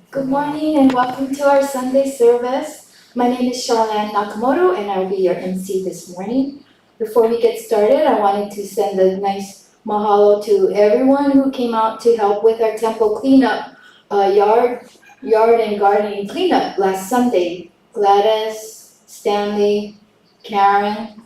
Good morning and welcome to our Sunday service. My name is Charlene Nakamoto and I'll be your MC this morning. Before we get started, I wanted to send a nice mahalo to everyone who came out to help with our temple cleanup, yard and gardening cleanup last Sunday. Gladys, Stanley, Karen,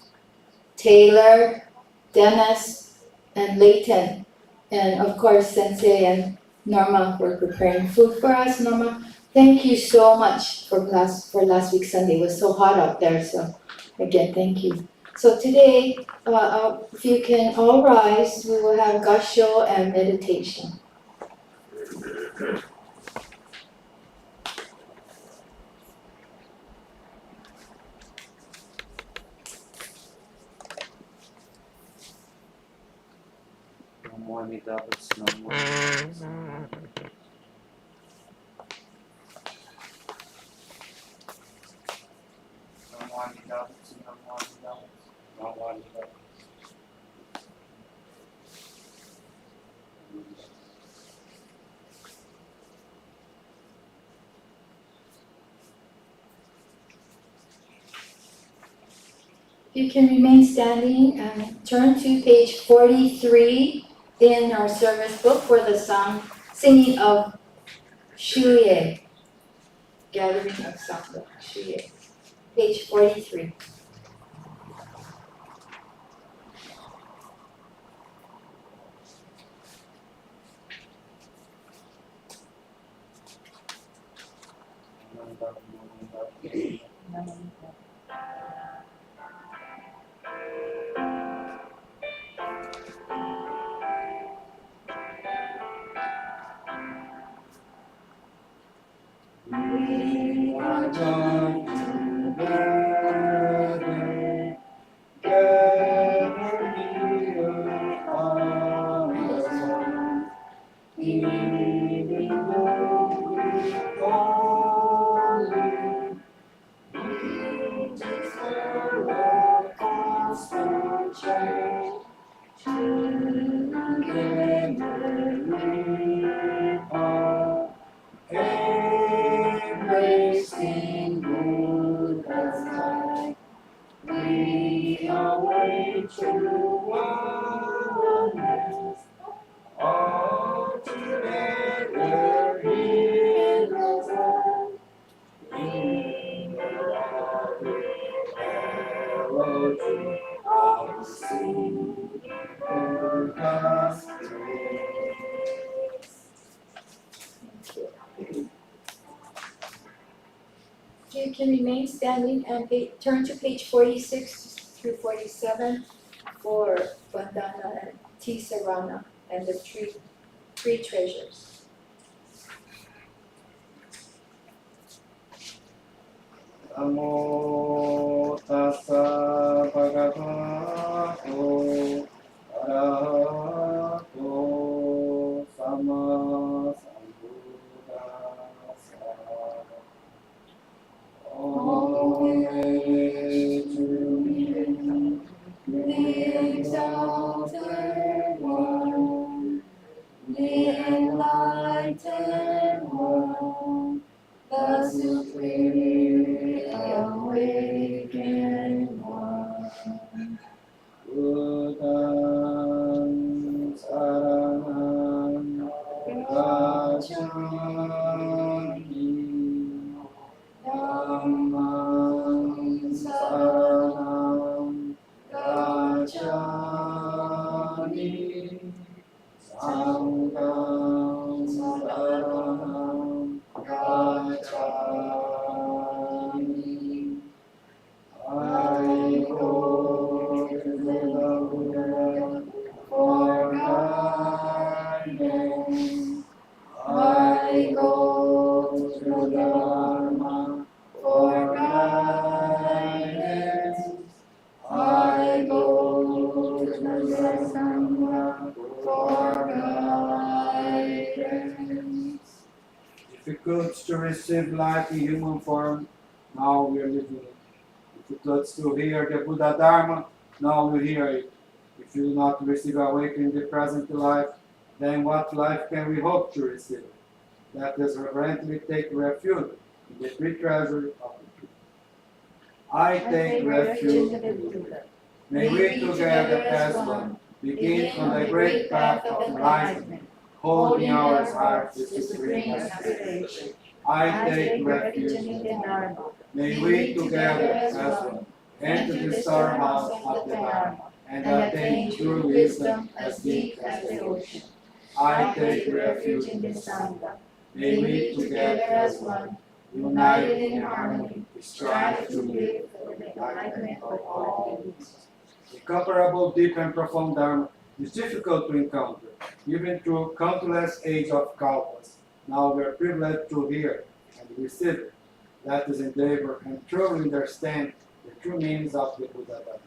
Taylor, Dennis, and Layton. And of course, Sensei and Norma were preparing food for us. Norma, thank you so much for last week's Sunday. It was so hot out there, so again, thank you. So today, if you can all rise, we will have Gassho and meditation. You can remain standing and turn to page 43 in our service book for the song Singing of Shue, Gathering of Sangha, Shue, page 43. We are joined together, gathered here on the sun, giving glory only. We deserve a constant change. Together we are embracing Buddha's light. We awake to oneness, all together in the sun. In the lovely melody of the sea, Buddha's grace. You can remain standing and turn to page 46 through 47 for Vandana and Ti-Sarana and the three treasures. Namo tassa bhagavato arahato sama sambuddhassa. Only to the exalted one, the enlightened one, the supreme awakened one. Buddham saranam gacchami, Dhammam saranam gacchami, Sangham saranam gacchami. I go to the Buddha for guidance. I go to the Dharma for guidance. I go to the Sangha for guidance. Difficult to receive life in human form, now we are living it. Difficult to hear the Buddha Dharma, now we hear it. If you do not receive awakening in the present life, then what life can we hope to receive? Let us reverently take refuge in the three treasures of the truth. I take refuge in the Buddha. May we together as one begin on the great path of enlightenment, holding our hearts the supreme aspiration. I take refuge in the Dharma. May we together as one enter the storehouse of the Dharma and attain true wisdom as deep as the ocean. I take refuge in the Sangha. May we together as one, united in harmony, strive to live for the enlightenment of all beings. Incomparable, deep and profound Dharma is difficult to encounter, even through countless ages of kalpas. Now we are privileged to hear and receive it. Let us endeavor and truly understand the true meanings of the Buddha Dharma.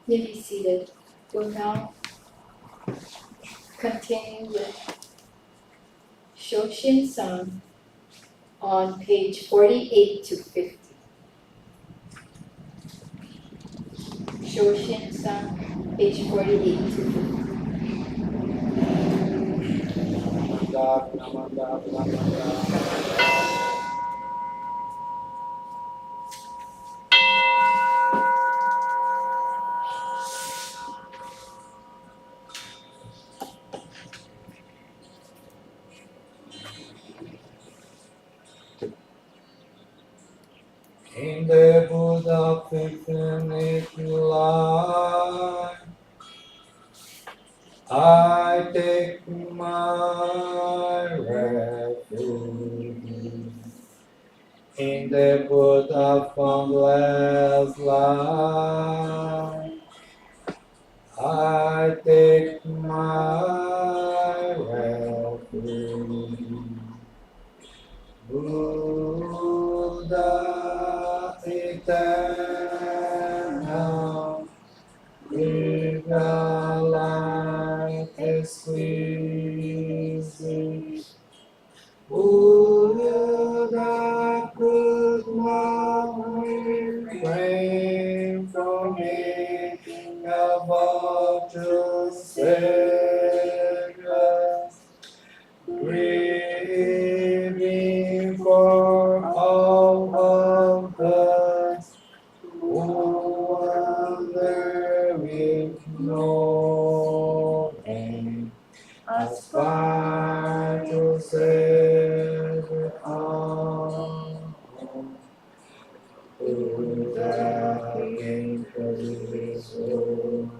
You may be seated. We'll now continue with Shoshinsan on page 48 to 50. Shoshinsan, page 48 to 50. In the Buddha infinite light, I take my refuge. In the Buddha formless light, I take my refuge. Buddha eternal, with the light exquisite, Buddha could not refrain from making a vow to sacred, grieving for all of us who wander with no aim, aspire to save all. Buddha came for this world.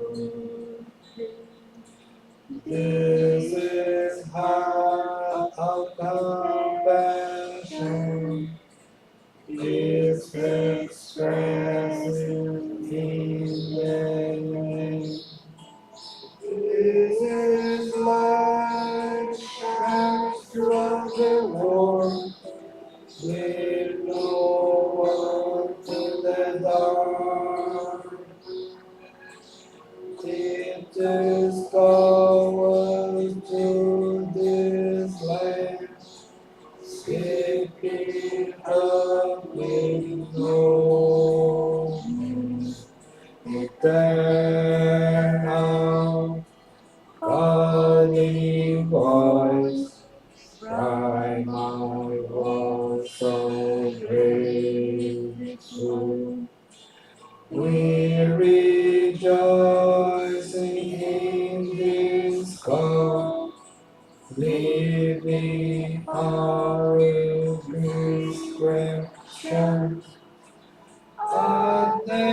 This is heart of compassion, is expressed in name. This is light shines throughout the world, with no one in the dark. It is going to this land, skipping up with no eternal calling voice, cry my voice so grateful. We rejoice in this call, living our prescription. At the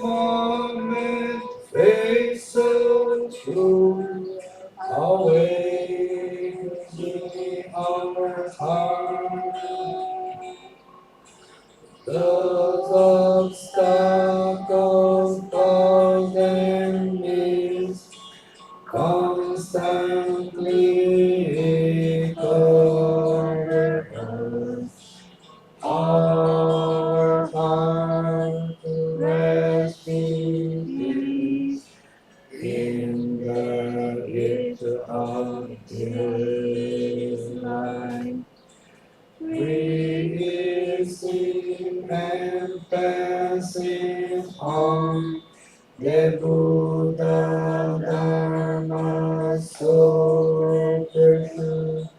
moment, faith so true, awakening our heart. Those obstacles cause and miss, constantly cover us. Our heart rests in peace in the gift of and passing on. The Buddha Dharma so perfect,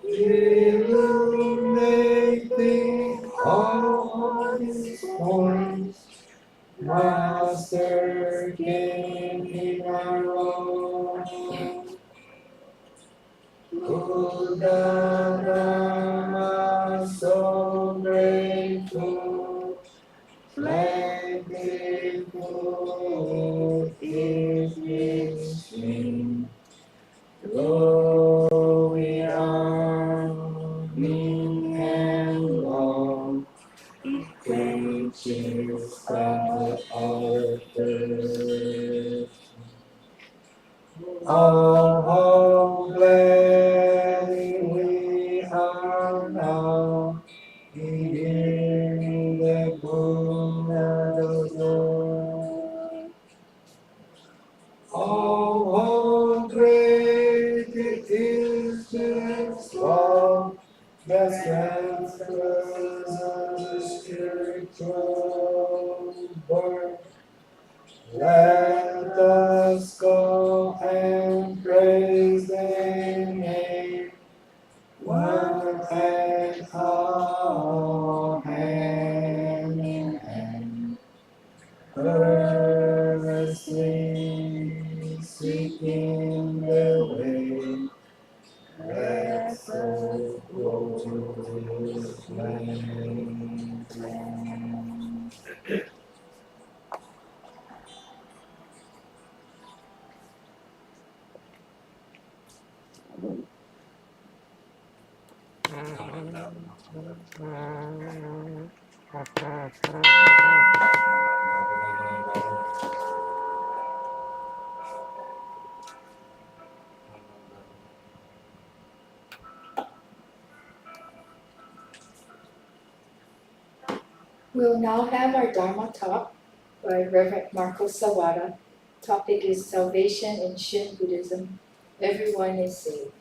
illuminating all his points. Master King in our own. Buddha Dharma so grateful, plentiful is his name. Though we are mean and long, teaches our faith. Oh, how glad we are now, hearing the Buddha's word. Oh, how great it is this love that transfers the spiritual birth. Let us go and praise their name, one and all, hand in hand, earnestly seeking the way. Let's all go to His land. We'll now have our Dharma Talk by Reverend Marco Sawada. Topic is Salvation in Shin Buddhism. Everyone is saved.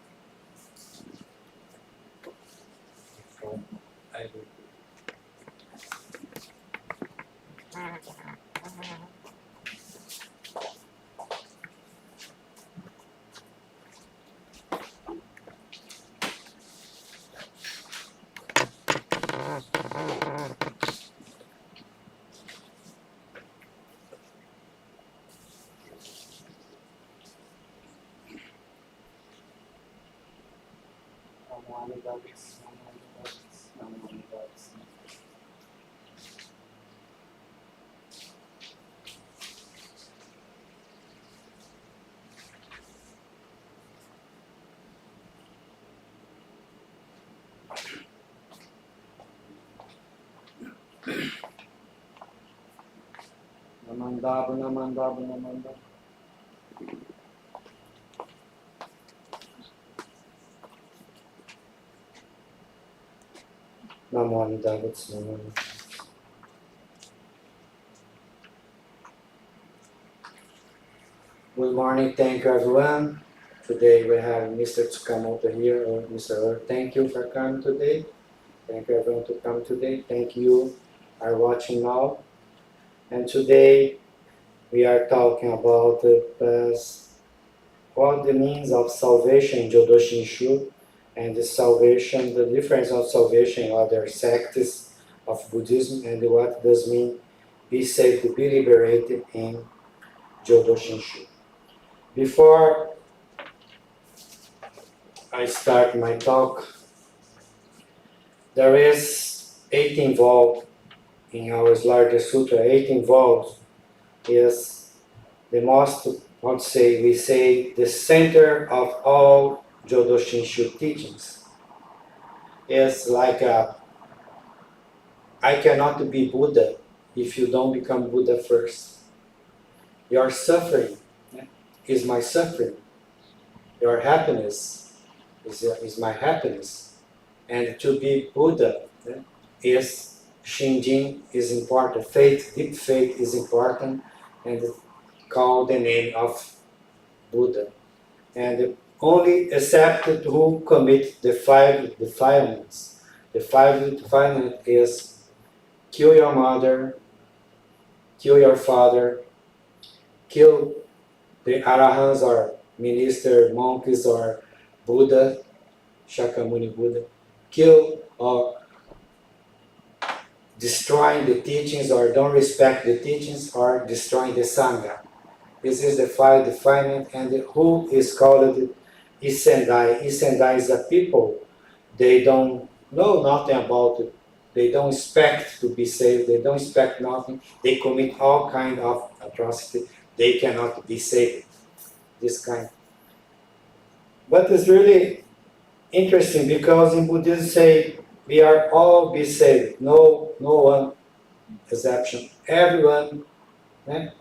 Namanda. Good morning, thank you everyone. Today we have Mr. Tsukamoto here, or Mr. Earth. Thank you for coming today. Thank you everyone to come today. Thank you are watching now. And today we are talking about what the means of salvation in Jodo Shinshu, and the salvation, the difference of salvation in other sects of Buddhism, and what does mean be saved, to be liberated in Jodo Shinshu. Before I start my talk, there is 8 involved in our largest sutra. 8 involved is the most, we say, the center of all Jodo Shinshu teachings. It's like I cannot be Buddha if you don't become Buddha first. Your suffering is my suffering. Your happiness is my happiness. And to be Buddha is Shinjin is important. Faith, deep faith is important, and call the name of Buddha. And only accepted who commit the 5 defilements. The 5 defilements is kill your mother, kill your father, kill the arahants or minister, monks or Buddha, Shakyamuni Buddha, kill or destroying the teachings or don't respect the teachings or destroying the Sangha. This is the five defilements, and who is called ISSENDAI. ISSENDAI is a people, they don't know nothing about it. They don't expect to be saved, they don't expect nothing. They commit all kind of atrocity. They cannot be saved. This kind. But it's really interesting because in Buddhism say we are all be saved. No one exception. Everyone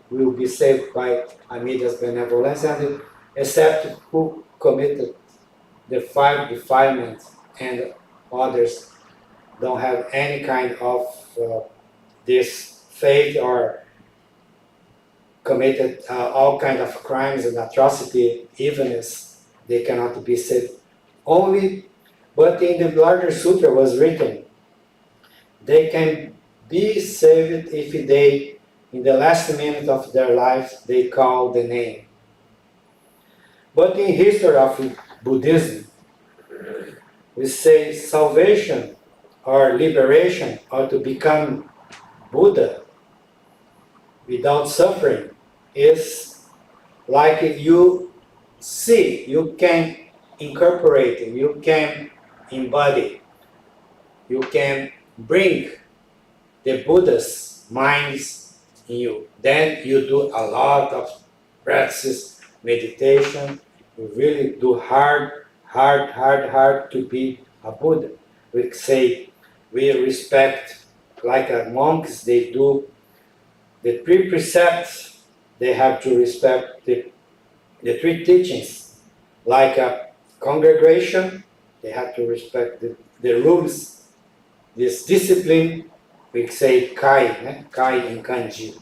will be saved by Amida's benevolence, and except who committed the five defilements and others don't have any kind of this faith or committed all kind of crimes and atrocity, even as they cannot be saved. Only, but in the larger sutra was written, they can be saved if they, in the last minute of their lives, they call the name. But in history of Buddhism, we say salvation or liberation or to become Buddha without suffering is like you see, you can incorporate, you can embody, you can bring the Buddha's minds in you. Then you do a lot of practices, meditation, you really do hard to be a Buddha. We say, we respect, like monks, they do the three precepts, they have to respect the three teachings. Like a congregation, they have to respect the rules, this discipline, we say kai, kai in kanji.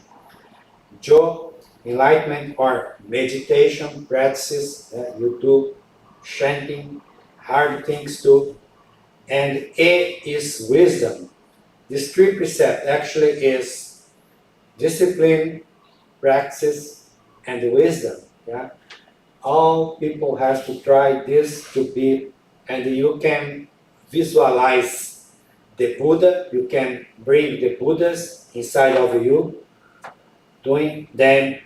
Jo, enlightenment or meditation practices, you do chanting, hard things too. And E is wisdom. This three precept actually is discipline, practice, and wisdom. Yeah? All people have to try this to be, and you can visualize the Buddha, you can bring the Buddhas inside of you, doing them,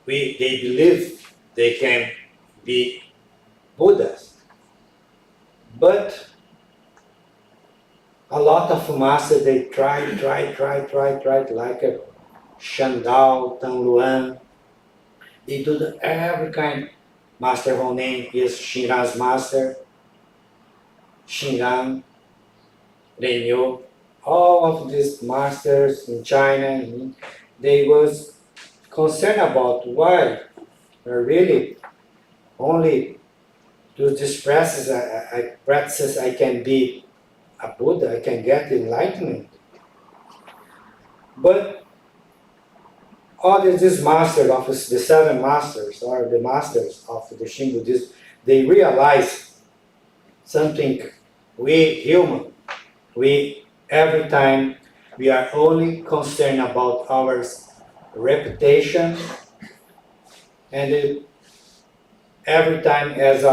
they believe they can be Buddhas. But a lot of masters, they try, like a Shandao, Tangluan, they do every kind. Master whole name is Shinran's master, Shinran, Renyo, all of these masters in China, they was concerned about why really only to this practices I can be a Buddha, I can get enlightenment. But all these masters of the seven masters, or the masters of the Shin Buddhism, they realize something. We human, every time we are only concerned about our reputation, and every time as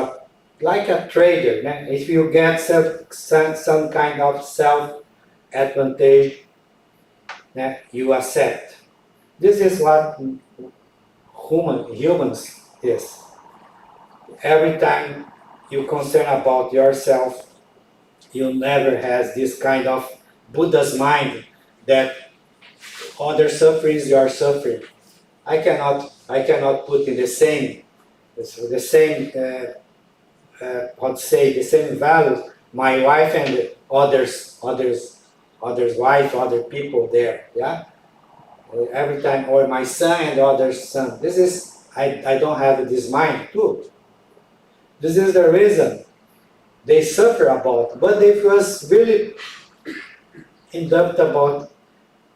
like a trader, if you get some kind of self-advantage, you accept. This is what humans is. Every time you concern about yourself, you never has this kind of Buddha's mind that other sufferings you are suffering. I cannot put in the same the same values my wife and others wife, other people there, yeah. Every time, or my son and other son. This is I don't have this mind too. This is the reason they suffer about. But if was really induct about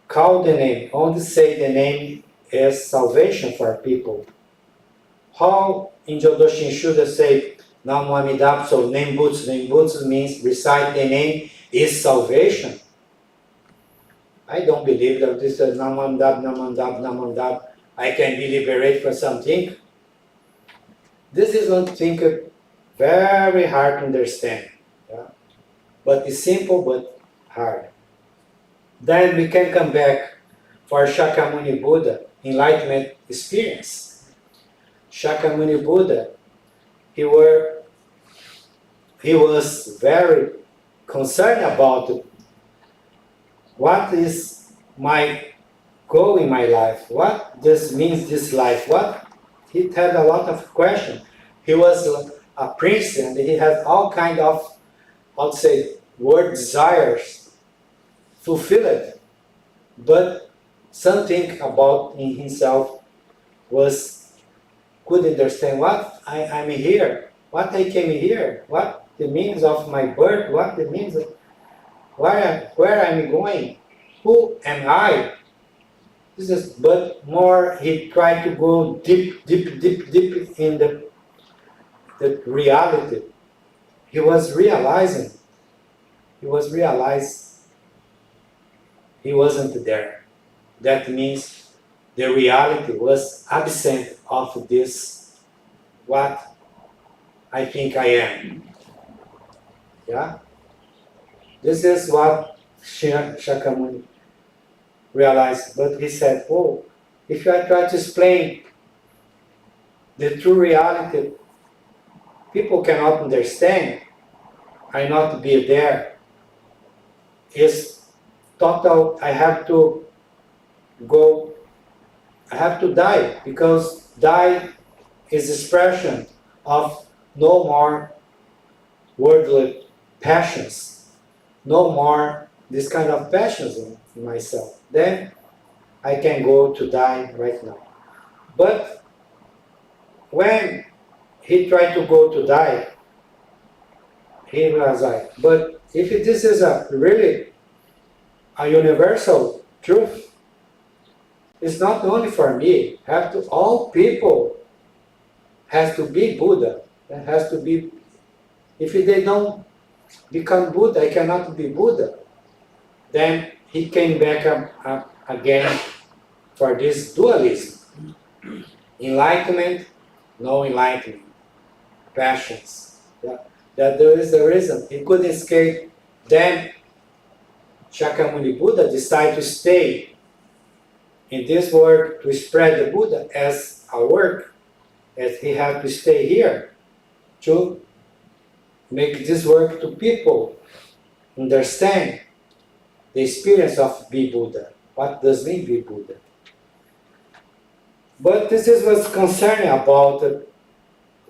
call the name, only say the name is salvation for people. How in Jodo Shinshu say Namo Amidapso Nenbutsu? Nenbutsu means recite the name is salvation. I don't believe that this is namandab, namandab, namandab. I can be liberated from something. This is one thing very hard to understand. Yeah? But it's simple but hard. Then we can come back for Shakyamuni Buddha, enlightenment experience. Shakyamuni Buddha, he was very concerned about what is my goal in my life, what this means this life, what he had a lot of questions. He was a prince and he had all kind of, I would say, word desires fulfilled, but something about in himself could understand what I'm here, what I came here, what the means of my birth, what the means of where I'm going, who am I? This is, but more he tried to go deep, deep, deep, deep in the reality. He was realizing he wasn't there. That means the reality was absent of this, what I think I am. Yeah? This is what Shakyamuni realized. But he said, oh, if I try to explain the true reality, people cannot understand. I not be there. It's total, I have to die, because die is expression of no more worldly passions, no more this kind of passions in myself. Then I can go to die right now. But when he tried to go to die, he was like, but if this is really a universal truth, it's not only for me. All people has to be Buddha. It has to be. If they don't become Buddha, I cannot be Buddha. Then he came back up again for this dualism: enlightenment, no enlightenment, passions. Yeah. That there is the reason he couldn't escape. Then Shakyamuni Buddha decided to stay in this work to spread the Buddha as a work, as he had to stay here to make this work to people understand the experience of be Buddha. What does mean be Buddha? But this is what's concerning about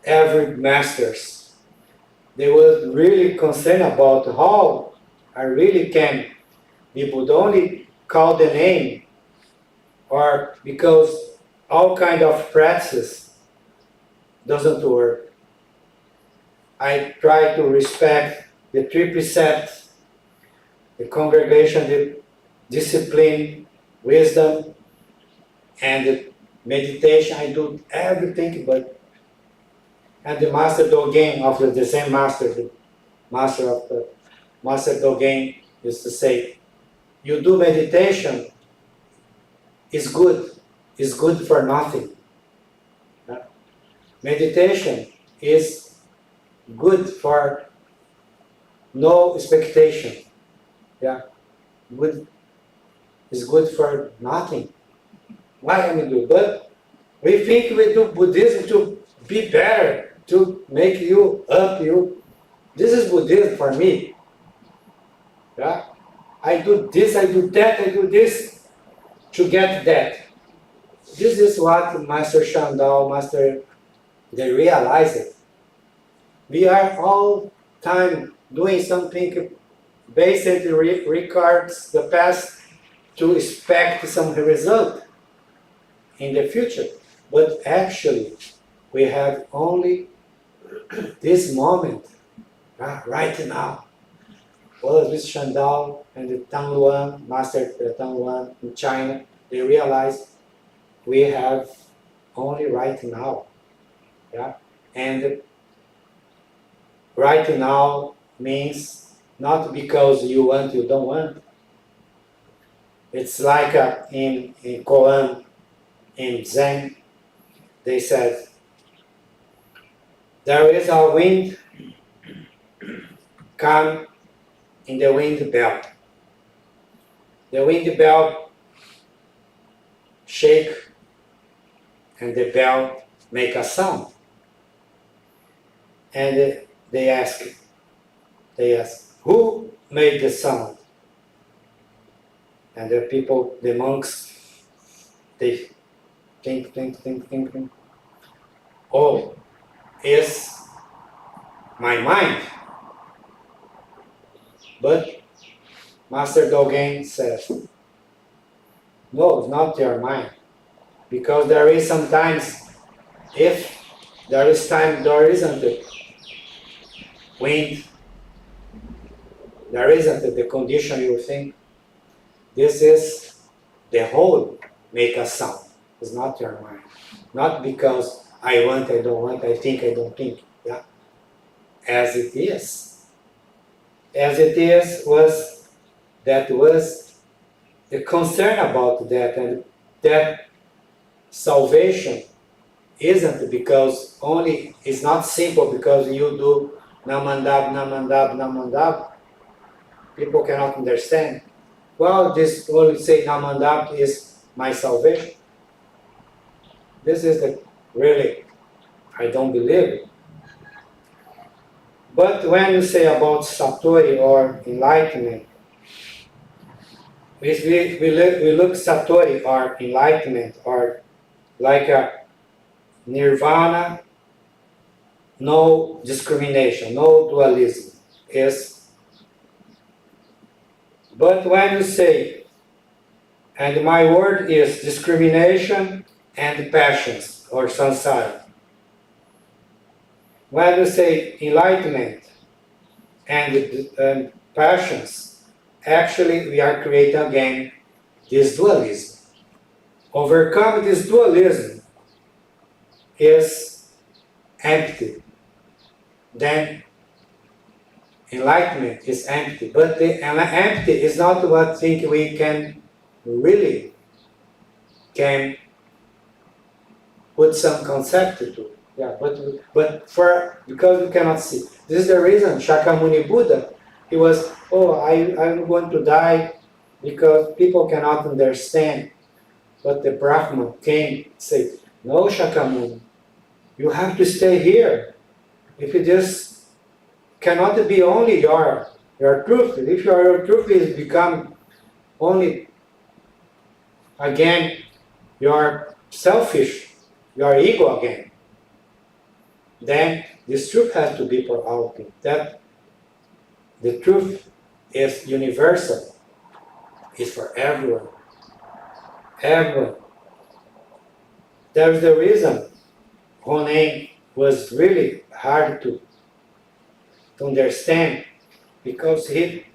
every masters. They were really concerned about how I really can be Buddha. Only call the name, or because all kind of practices doesn't work. I try to respect the three precepts, the congregation, the discipline, wisdom, and the meditation. I do everything, and the Master Dogen of the same master, the master of the Master Dogen used to say, you do meditation, is good for nothing. Meditation is good for no expectation. Yeah, good is good for nothing. Why am I do? But we think we do Buddhism to be better, to make you up. This is Buddhism for me. Yeah, I do this, I do that, I do this to get that. This is what Master Shandao, they realize it. We are all time doing something based on the records the past to expect some result in the future. But actually, we have only this moment, right now. Well, with Shandao and the Tangluan, Master Tangluan in China, they realized we have only right now. Yeah? And right now means not because you want, you don't want. It's like in Koan, in Zen, they said, there is a wind come in the wind belt. The wind belt shake and the bell make a sound. And they ask, who made the sound? And the people, the monks, they think. Oh, it's my mind. But Master Dogen says, no, it's not your mind. Because there is sometimes, if there is time, there isn't a wind, there isn't the condition you think. This is the whole make a sound. It's not your mind. Not because I want, I don't want, I don't think. Yeah? As it is. As it is was the concern about that, and that salvation isn't because only, it's not simple because you do namandab. People cannot understand. Well, this only say namandab is my salvation. This is the really, I don't believe it. But when you say about satori or enlightenment, we look satori or enlightenment or like a nirvana, no discrimination, no dualism is. But when you say, and my word is discrimination and passions or samsara. When you say enlightenment and passions, actually we are creating again this dualism. Overcome this dualism is empty. Then enlightenment is empty. But the empty is not what think we can really can put some concept to. Yeah, but because we cannot see. This is the reason Shakyamuni Buddha, he was, I'm going to die because people cannot understand. But the Brahman came and said, no, Shakyamuni, you have to stay here. If you just cannot be only your truth, if your truth is become only again your selfish, your ego again, then this truth has to be for all people. That the truth is universal, is for everyone. Everyone. There's the reason Honen was really hard to understand, because he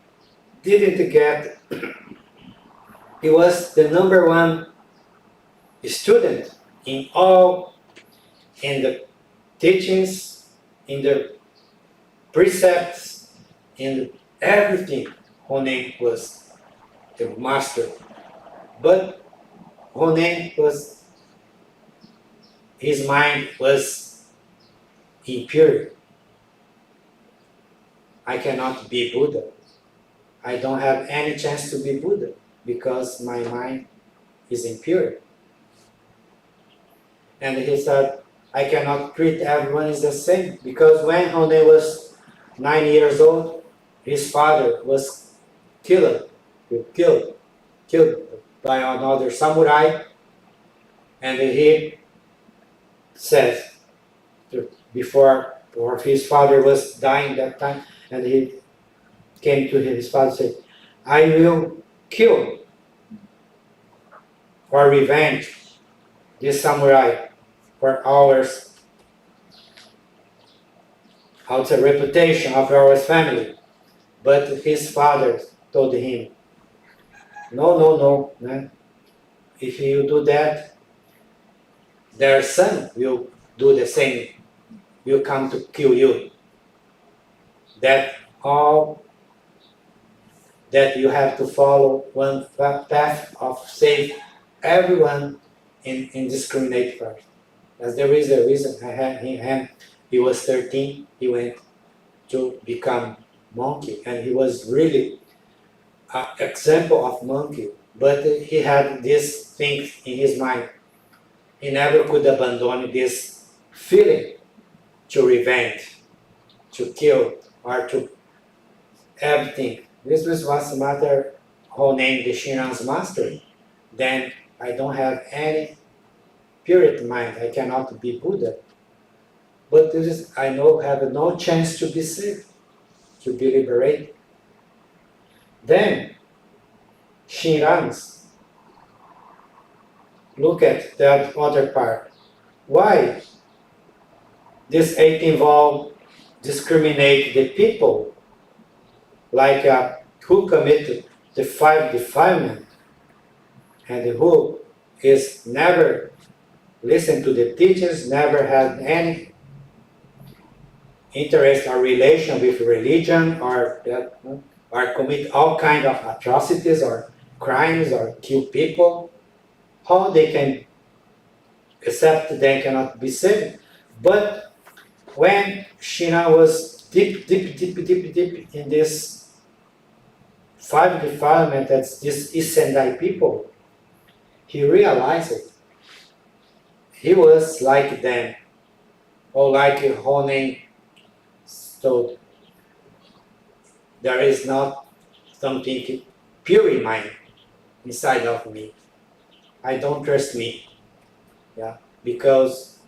didn't get, he was the number one student in the teachings, in the precepts, in everything. Honen was the master. But Honen was, his mind was impure. I cannot be Buddha. I don't have any chance to be Buddha because my mind is impure. And he said, I cannot treat everyone as the same, because when Honen was 9 years old, his father was killed by another samurai, and he said, before his father was dying that time, and he came to his father and said, I will kill for revenge this samurai for ours, out the reputation of our family. But his father told him, no, man. If you do that, their son will do the same, will come to kill you. That all that you have to follow one path of save everyone in indiscriminate fashion. As there is a reason I had him, he was 13, he went to become monkey, and he was really an example of monkey, but he had this thing in his mind. He never could abandon this feeling to revenge, to kill, or to everything. This was what's the matter, whole name the Shinran's master. Then I don't have any purity mind, I cannot be Buddha. But this is, I know, have no chance to be saved, to be liberated. Then, Shinran's, look at that other part. Why this 18 vow discriminate the people, like who committed the 5 defilements and who is never listen to the teachers, never had any interest or relation with religion, or commit all kind of atrocities or crimes or kill people. How they can accept they cannot be saved? But when Shina was deep in this 5 defilement, that's this ISSENDAI people, he realized it. He was like them, or like Honen told. There is not something pure in mind inside of me. I don't trust me, because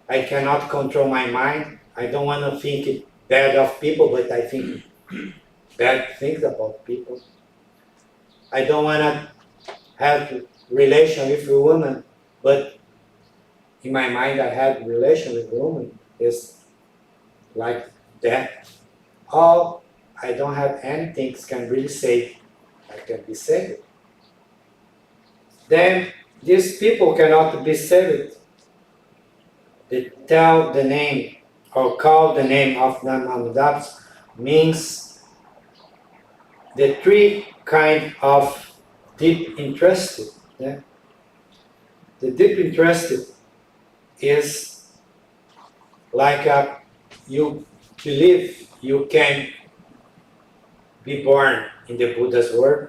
I cannot control my mind. I don't want to think bad of people, but I think bad things about people. I don't want to have relation with a woman, but in my mind I have relation with a woman. It's like that. All I don't have anything can really save. I can be saved. Then these people cannot be saved. They tell the name or call the name of Namamudabs means the 3 kind of deep interested. Yeah? The deep interested is like you believe you can be born in the Buddha's world.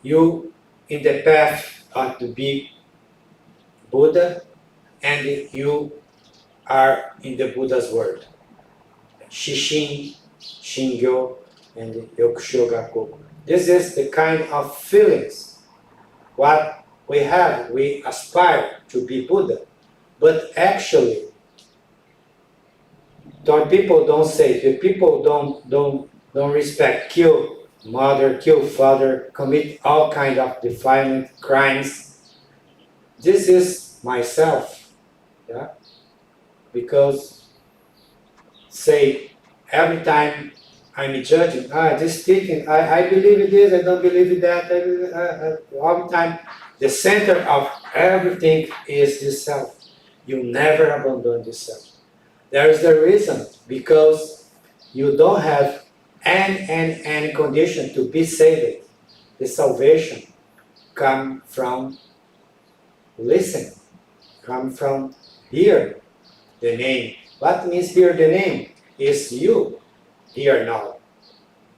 You in the path of to be Buddha, and you are in the Buddha's world. Shishin, Shingyo, and Yokushogaku. This is the kind of feelings what we have. We aspire to be Buddha, but actually, the people don't say. The people don't respect, kill mother, kill father, commit all kind of defilement, crimes. This is myself, because say every time I'm judging, this teaching, I believe in this, I don't believe in that, all the time, the center of everything is this self. You never abandon this self. There is the reason, because you don't have any condition to be saved. The salvation come from listening, come from hear the name. What means hear the name? Is you here now.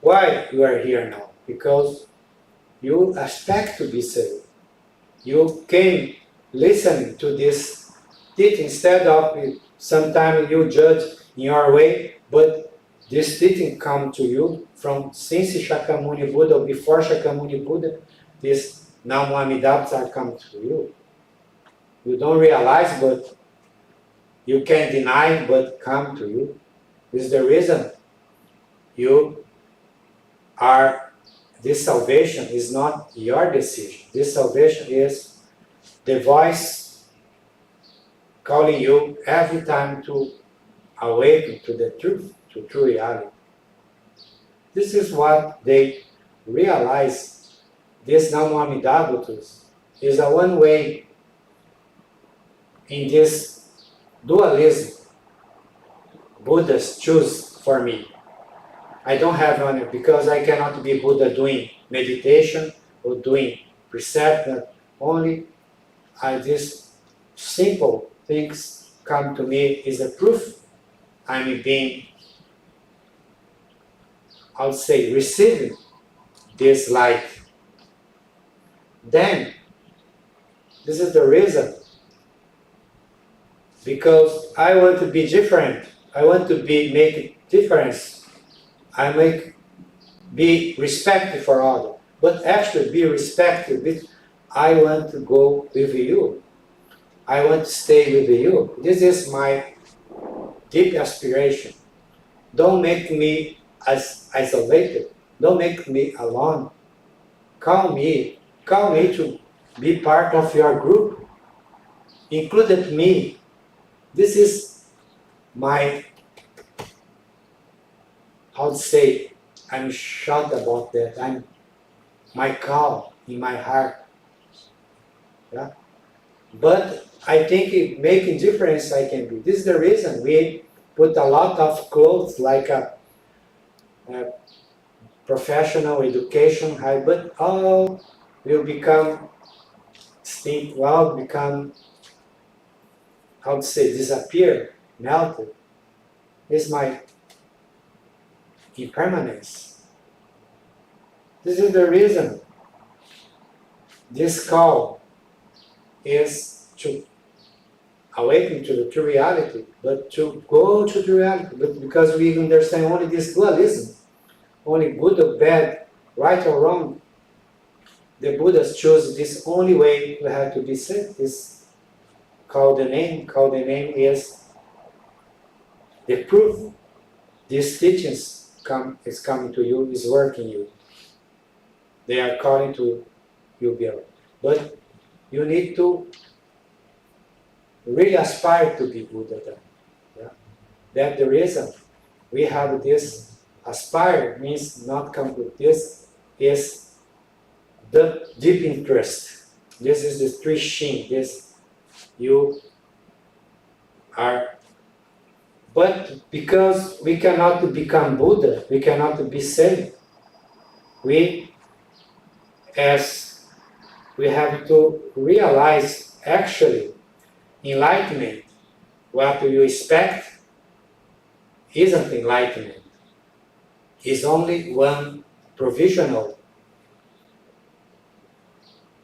Why you are here now? Because you expect to be saved. You came listening to this teaching instead of sometimes you judge in your way, but this teaching come to you from since Shakyamuni Buddha, before Shakyamuni Buddha, this Namo Amidabha come to you. You don't realize, but you can deny, but come to you. This is the reason you are, this salvation is not your decision. This salvation is the voice calling you every time to awaken to the truth, to true reality. This is what they realize. This Namo Amidabha is a one way in this dualism Buddhists choose for me. I don't have honor because I cannot be Buddha doing meditation or doing precept. Only these simple things come to me is a proof I'm being, I would say, receiving this light. Then, this is the reason. Because I want to be different. I want to make a difference. Be respected for others. But actually be respected with, I want to go with you. I want to stay with you. This is my deep aspiration. Don't make me as isolated. Don't make me alone. Call me to be part of your group. Included me. This is my, how to say, I'm shocked about that. My call in my heart. Yeah? But I think it making difference I can be. This is the reason we put a lot of clothes like a professional education, but all will become extinct, all become, how to say, disappear, melted. This is my impermanence. This is the reason this call is to awaken to the true reality, but to go to the reality, but because we understand only this dualism, only good or bad, right or wrong, the Buddhas chose this only way to have to be saved, is called the name. Called the name is the proof. These teachings is coming to you, is working you. They are calling to you here. But you need to really aspire to be Buddha then. Yeah? That's the reason we have this aspire means not complete. This is the deep interest. This is the three Shin. This you are. But because we cannot become Buddha, we cannot be saved. We have to realize actually enlightenment, what you expect isn't enlightenment. It's only one provisional,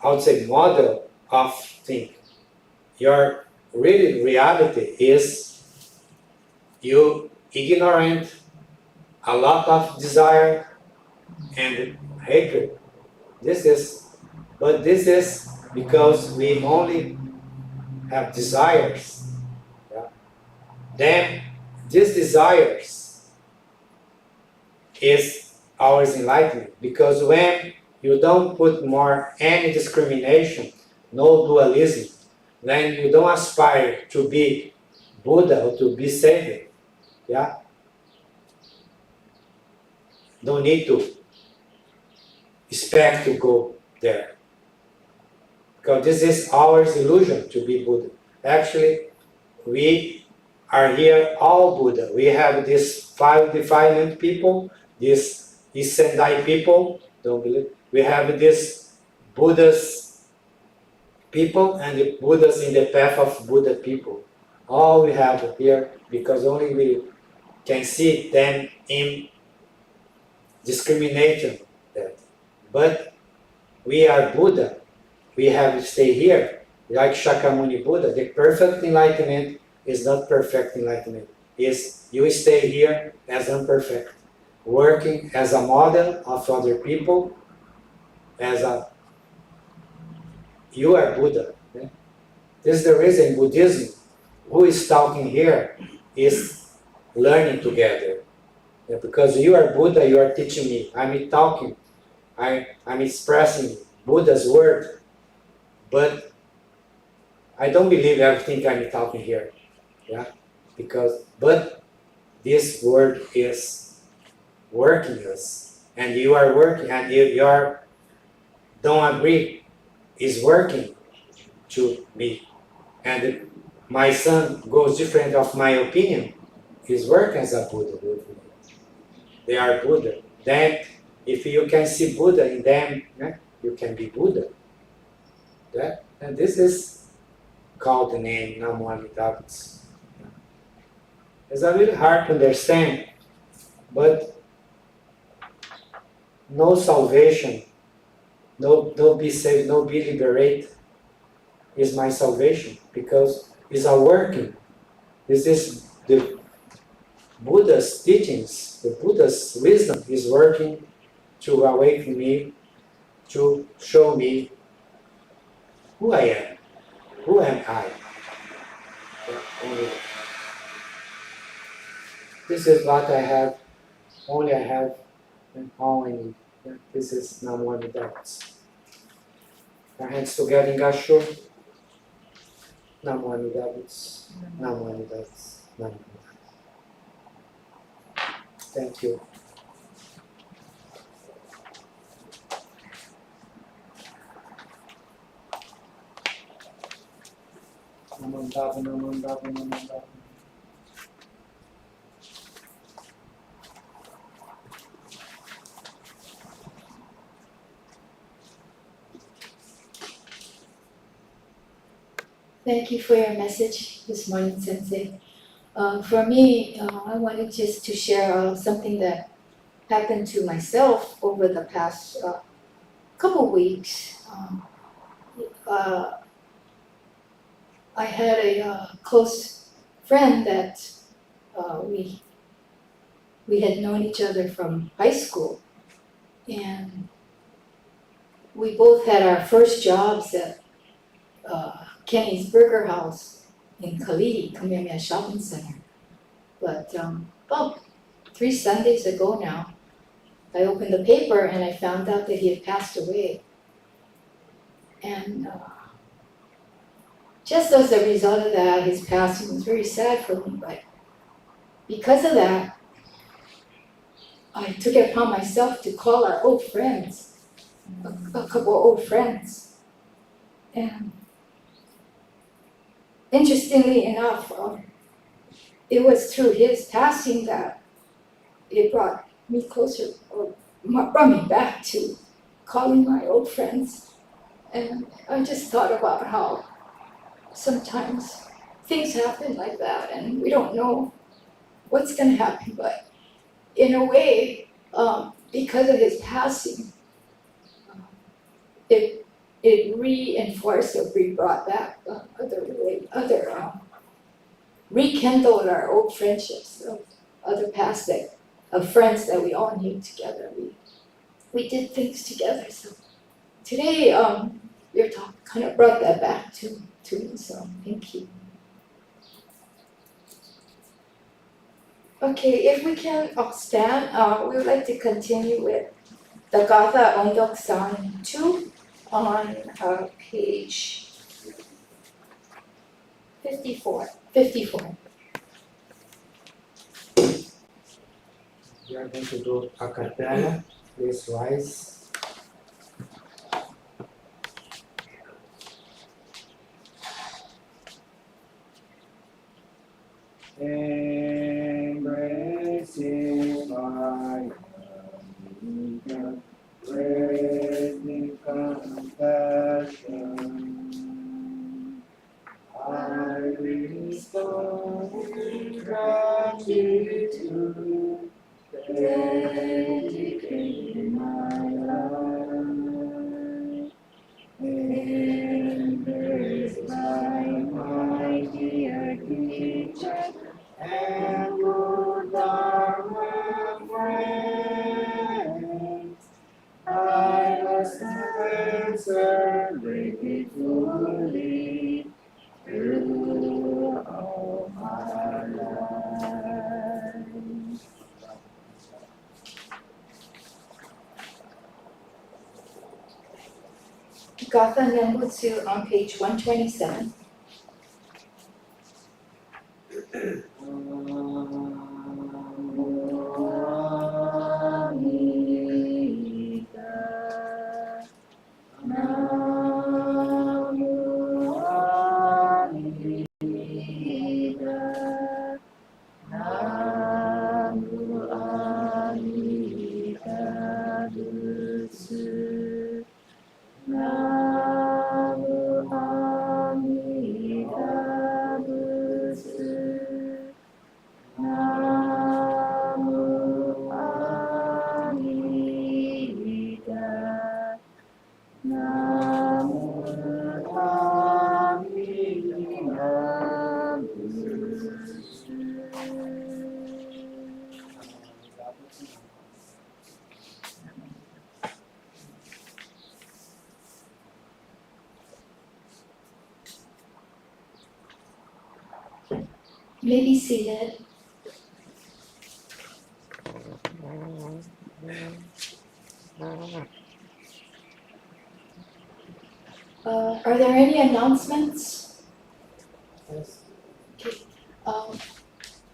I would say, model of thing. Your real reality is you ignorant, a lot of desire and hatred. This is because we only have desires. Yeah? Then these desires is our enlightenment. Because when you don't put more any discrimination, no dualism, then you don't aspire to be Buddha or to be saved. Yeah? Don't need to expect to go there. Because this is our illusion to be Buddha. Actually, we are here all Buddha. We have these 5 defilement people, these ISSENDAI people, don't believe. We have these Buddhas people and the Buddhas in the path of Buddha people. All we have here, because only we can see them in discrimination. But we are Buddha. We have to stay here. Like Shakyamuni Buddha, the perfect enlightenment is not perfect enlightenment. Is you stay here as imperfect, working as a model of other people, you are Buddha. Okay? This is the reason in Buddhism, who is talking here is learning together. Yeah, because you are Buddha, you are teaching me. I'm talking, I'm expressing Buddha's word. But I don't believe everything I'm talking here. Yeah? But this word is working us. And you are working, and you are, don't agree, is working to me. And my son goes different of my opinion, is working as a Buddha with me. they are Buddha. Then, if you can see Buddha in them, you can be Buddha. And this is called the name Namo Amida Butsu. It's a little hard to understand, but no salvation, no be saved, no be liberated is my salvation, because it's a working. This is the Buddha's teachings, the Buddha's wisdom is working to awaken me, to show me who I am. Who am I? This is what I have, only I have, and all I need. This is Namo Amida Butsu. Our hands together in Gassho. Namo Amida Butsu. Namo Amida Butsu. Namo Amida Butsu. Thank you. Namo Amida Butsu. Namo Amida Butsu. Namo Amida Butsu. Thank you for your message this morning, Sensei. For me, I wanted just to share something that happened to myself over the past couple weeks. I had a close friend that we had known each other from high school, and we both had our first jobs at Kenny's Burger House in Kalihi, Kamehameha Shopping Center. But about 3 Sundays ago now, I opened the paper and I found out that he had passed away. And just as a result of that, his passing was very sad for me. But because of that, I took it upon myself to call our old friends, a couple of old friends. And interestingly enough, it was through his passing that it brought me closer, or brought me back to calling my old friends. And I just thought about how sometimes things happen like that and we don't know what's going to happen. But in a way, because of his passing, it reinforced or brought back rekindled our old friendships of other past of friends that we all knew together. We did things together. So today, your talk kind of brought that back to me. So thank you. Okay, if we can all stand, we would like to continue with the Gatha ONDOKUSAN II on page 54. We are going to do a capella. Please rise. Embracing my great compassion, I restore with gratitude, dedicating my life. Embraced by my dear teacher and good Dharma friends, I must answer gratefully through all my life. Gatha Nenbutsu on page 127. You may be seated. Are there any announcements? Yes. Okay.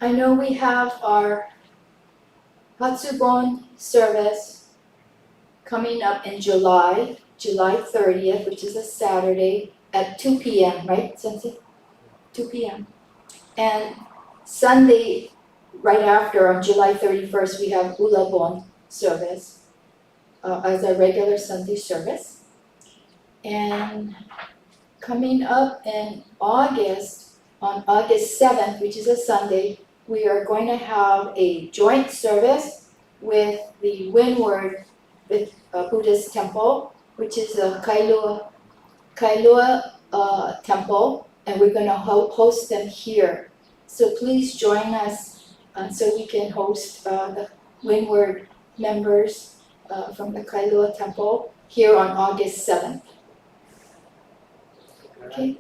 I know we have our Hatsubon service coming up in July 30th, which is a Saturday at 2 p.m., right, Sensei? 2 p.m. And Sunday, right after, on July 31st, we have Ulabon service as a regular Sunday service. And coming up in August, on August 7th, which is a Sunday, we are going to have a joint service with the Windward Buddhist Temple, which is a Kailua temple, and we're going to host them here. So please join us so we can host the Windward members from the Kailua temple here on August 7th. Okay.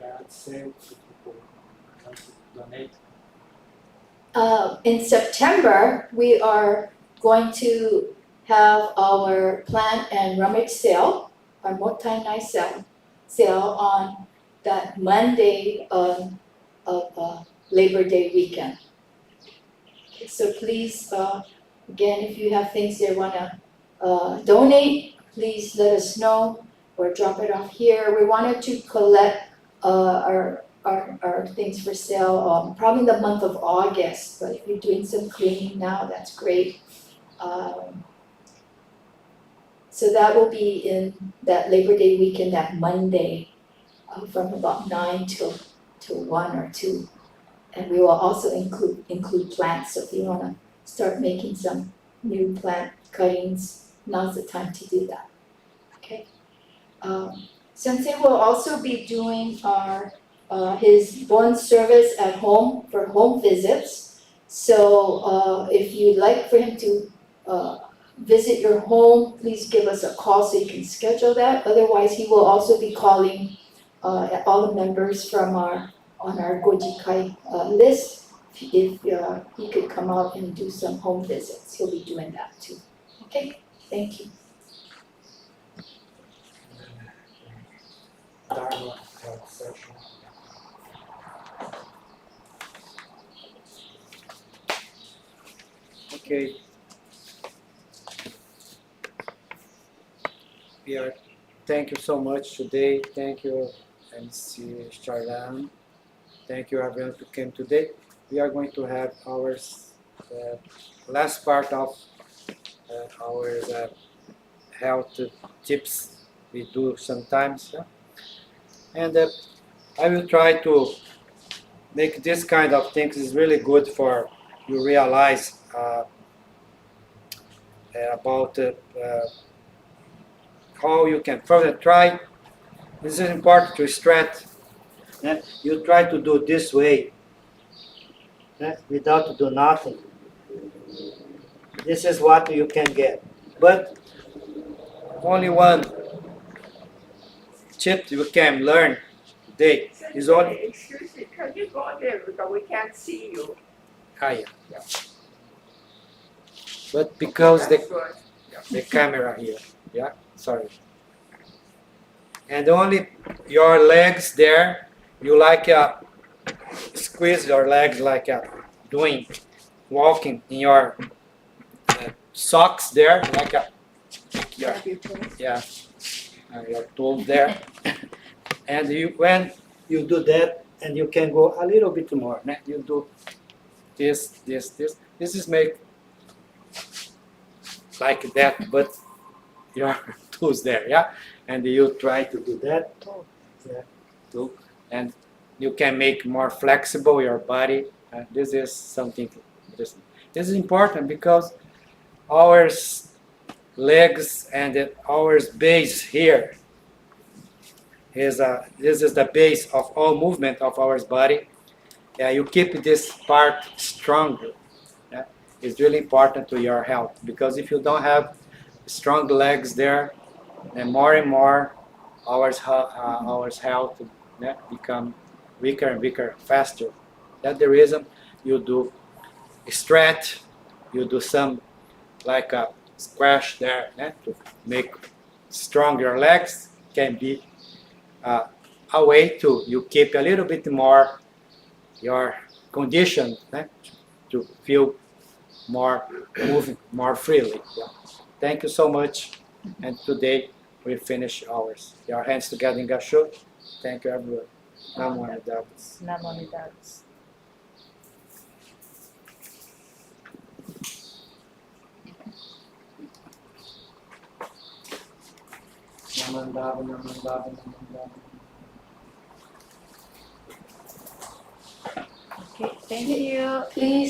In September, we are going to have our plant and rummage sale, our Mottainai sale on that Monday of Labor Day weekend. Okay, so please, again, if you have things you want to donate, please let us know or drop it off here. We wanted to collect our things for sale probably in the month of August, but if you're doing some cleaning now, that's great. So that will be in that Labor Day weekend, that Monday, from about 9 till 1 or 2. And we will also include plants, so if you want to start making some new plant cuttings, now's the time to do that. Okay. Sensei will also be doing his Bon service at home for home visits. So if you'd like for him to visit your home, please give us a call so you can schedule that. Otherwise, he will also be calling all the members from on our Gojikai list. If he could come out and do some home visits, he'll be doing that too. Okay, thank you. Dharma Talk session. Okay. Thank you so much today. Thank you, MC Charlan. Thank you, everyone, who came today. We are going to have our last part of our health tips we do sometimes. Yeah? And I will try to make this kind of things is really good for you realize about how you can further try. This is important to stretch. You try to do this way without do nothing. This is what you can get. But only one tip you can learn today is only. Excuse me, can you go there because we can't see you? Yeah. But because That's good. the camera here, yeah, sorry. And only your legs there, you like squeeze your legs like walking in your socks there, like your toes there. And when you do that, and you can go a little bit more. You do this. This is make like that, but your toes there, yeah. And you try to do that, too, and you can make more flexible your body. This is something. This is important because our legs and our base here is this is the base of all movement of our body. You keep this part stronger. It's really important to your health because if you don't have strong legs there, then more and more our health become weaker and weaker faster. That's the reason you do stretch, you do some like a squash there to make strong your legs. Can be a way to you keep a little bit more your condition to feel more moving more freely. Yeah. Thank you so much. And today we finish ours. Your hands together in Gassho. Thank you everyone. Namo Amida Butsu. Namo Amida Butsu. Namandava, namandava, namandava. Okay, thank you. Please